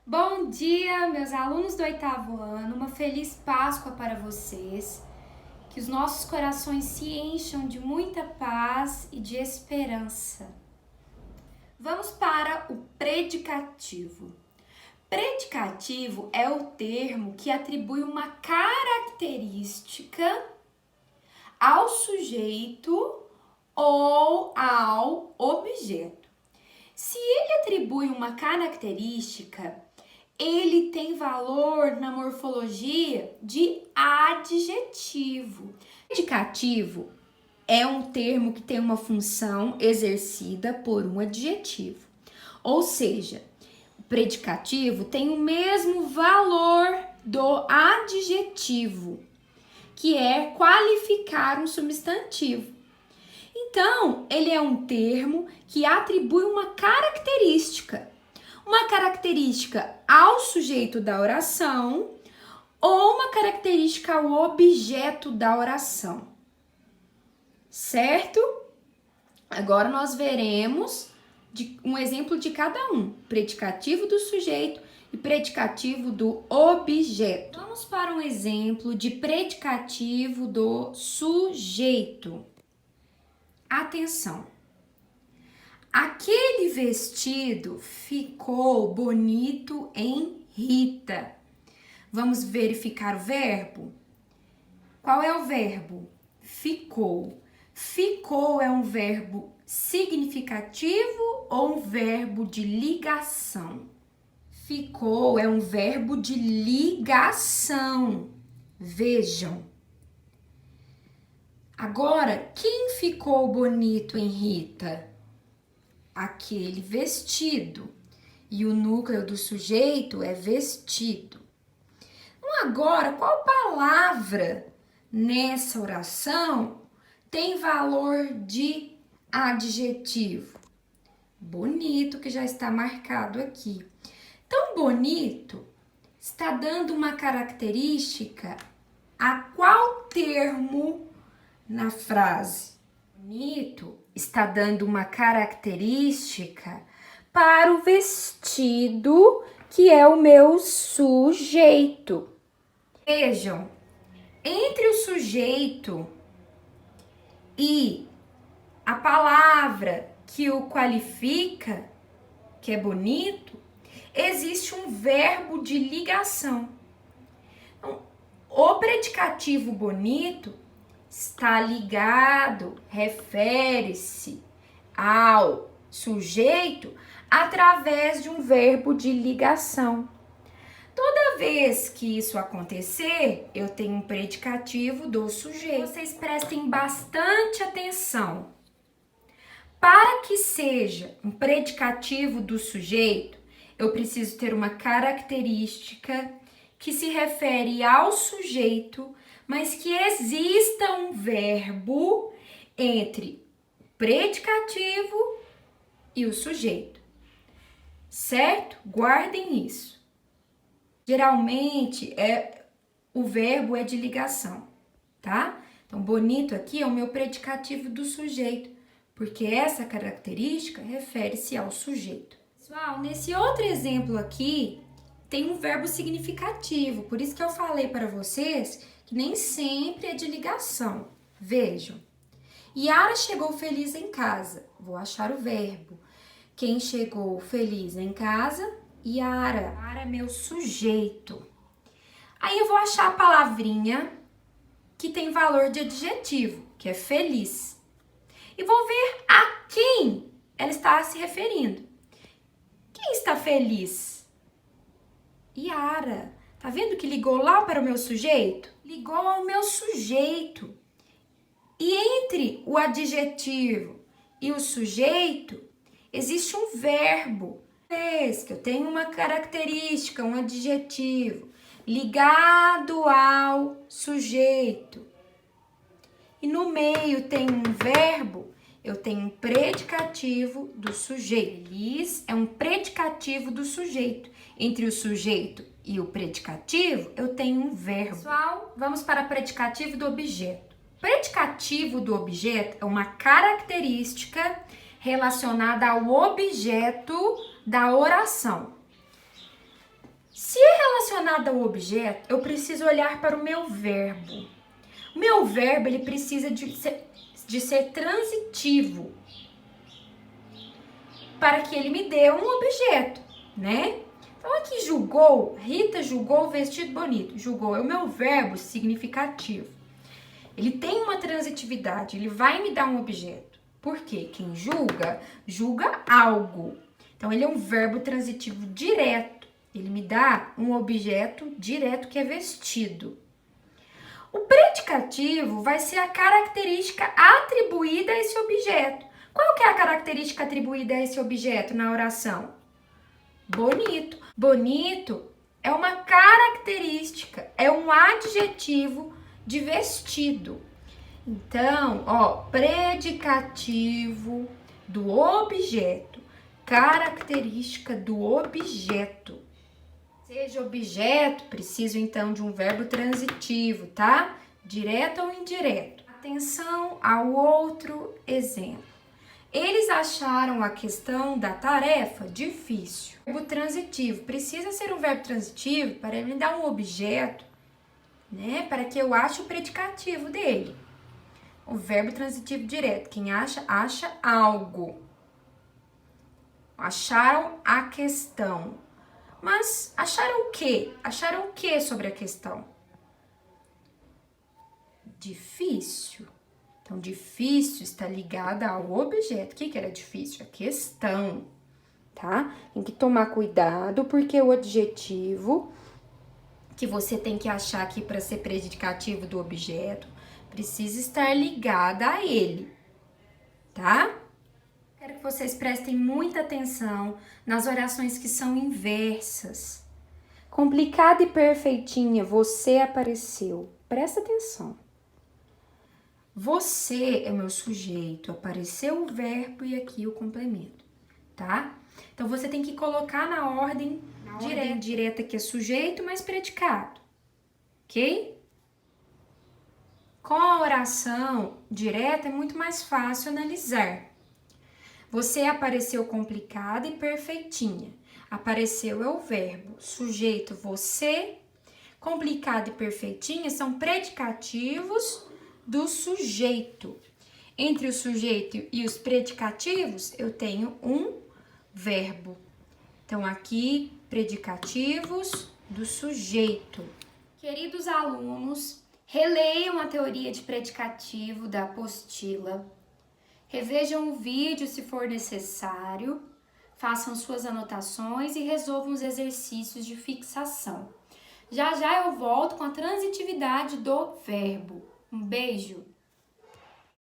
Bom dia, meus alunos do 8º ano, uma feliz Páscoa para vocês, que os nossos corações se encham de muita paz e de esperança. Vamos para o predicativo. Predicativo é o termo que atribui uma característica ao sujeito ou ao objeto. Se ele atribui uma característica, ele tem valor na morfologia de adjetivo. Predicativo é um termo que tem uma função exercida por um adjetivo. Ou seja, o predicativo tem o mesmo valor do adjetivo, que é qualificar um substantivo. Então, ele é um termo que atribui uma característica ao sujeito da oração ou uma característica ao objeto da oração, certo? Agora nós veremos um exemplo de cada um, predicativo do sujeito e predicativo do objeto. Vamos para um exemplo de predicativo do sujeito. Atenção! Aquele vestido ficou bonito em Rita. Vamos verificar o verbo? Qual é o verbo? Ficou. Ficou é um verbo significativo ou um verbo de ligação? Ficou é um verbo de ligação. Vejam. Agora, quem ficou bonito em Rita? Aquele vestido. E o núcleo do sujeito é vestido. Então, agora, qual palavra nessa oração tem valor de adjetivo? Bonito, que já está marcado aqui. Então, bonito está dando uma característica a qual termo na frase? Bonito está dando uma característica para o vestido, que é o meu sujeito. Vejam, entre o sujeito e a palavra que o qualifica, que é bonito, existe um verbo de ligação. Então, o predicativo bonito está ligado, refere-se ao sujeito através de um verbo de ligação. Toda vez que isso acontecer, eu tenho um predicativo do sujeito. Vocês prestem bastante atenção. Para que seja um predicativo do sujeito, eu preciso ter uma característica que se refere ao sujeito, mas que exista um verbo entre o predicativo e o sujeito, certo? Guardem isso. Geralmente, o verbo é de ligação, tá? Então, bonito aqui é o meu predicativo do sujeito, porque essa característica refere-se ao sujeito. Pessoal, nesse outro exemplo aqui, tem um verbo significativo, por isso que eu falei para vocês que nem sempre é de ligação. Vejam. Yara chegou feliz em casa. Vou achar o verbo. Quem chegou feliz em casa? Yara. Yara é meu sujeito. Aí eu vou achar a palavrinha que tem valor de adjetivo, que é feliz. E vou ver a quem ela está se referindo. Quem está feliz? Yara. Tá vendo que ligou lá para o meu sujeito? Ligou ao meu sujeito. E entre o adjetivo e o sujeito, existe um verbo. Que eu tenho uma característica, um adjetivo, ligado ao sujeito. E no meio tem um verbo, eu tenho um predicativo do sujeito. Feliz é um predicativo do sujeito. Entre o sujeito e o predicativo, eu tenho um verbo. Pessoal, vamos para o predicativo do objeto. O predicativo do objeto é uma característica relacionada ao objeto da oração. relacionado ao objeto, eu preciso olhar para o meu verbo. O meu verbo, ele precisa de ser transitivo para que ele me dê um objeto, né? Então, aqui julgou, Rita julgou o vestido bonito. Julgou é o meu verbo significativo. Ele tem uma transitividade, ele vai me dar um objeto. Por quê? Quem julga, julga algo. Então, ele é um verbo transitivo direto. Ele me dá um objeto direto que é vestido. O predicativo vai ser a característica atribuída a esse objeto. Qual que é a característica atribuída a esse objeto na oração? Bonito. Bonito é uma característica, é um adjetivo de vestido. Então, ó, predicativo do objeto, característica do objeto. Seja objeto, preciso então de um verbo transitivo, tá? Direto ou indireto. Atenção ao outro exemplo. Eles acharam a questão da tarefa difícil. O verbo transitivo precisa ser um verbo transitivo para ele me dar um objeto, né? Para que eu ache o predicativo dele. O verbo transitivo direto, quem acha, acha algo. Acharam a questão. Mas acharam o quê? Acharam o quê sobre a questão? Difícil. Então, difícil está ligada ao objeto. O que era difícil? A questão, tá? Tem que tomar cuidado, porque o adjetivo que você tem que achar aqui para ser predicativo do objeto precisa estar ligada a ele, tá? Quero que vocês prestem muita atenção nas orações que são inversas. Complicada e perfeitinha, você apareceu. Presta atenção. Você é o meu sujeito, apareceu o verbo e aqui o complemento, tá? Então, você tem que colocar na ordem direta que é sujeito mais predicado, ok? Com a oração direta é muito mais fácil analisar. Você apareceu complicada e perfeitinha. Apareceu é o verbo, sujeito você, complicada e perfeitinha são predicativos do sujeito. Entre o sujeito e os predicativos, eu tenho um verbo. Então, aqui, predicativos do sujeito. Queridos alunos, releiam a teoria de predicativo da apostila. Revejam o vídeo se for necessário. Façam suas anotações e resolvam os exercícios de fixação. Já já eu volto com a transitividade do verbo. Um beijo!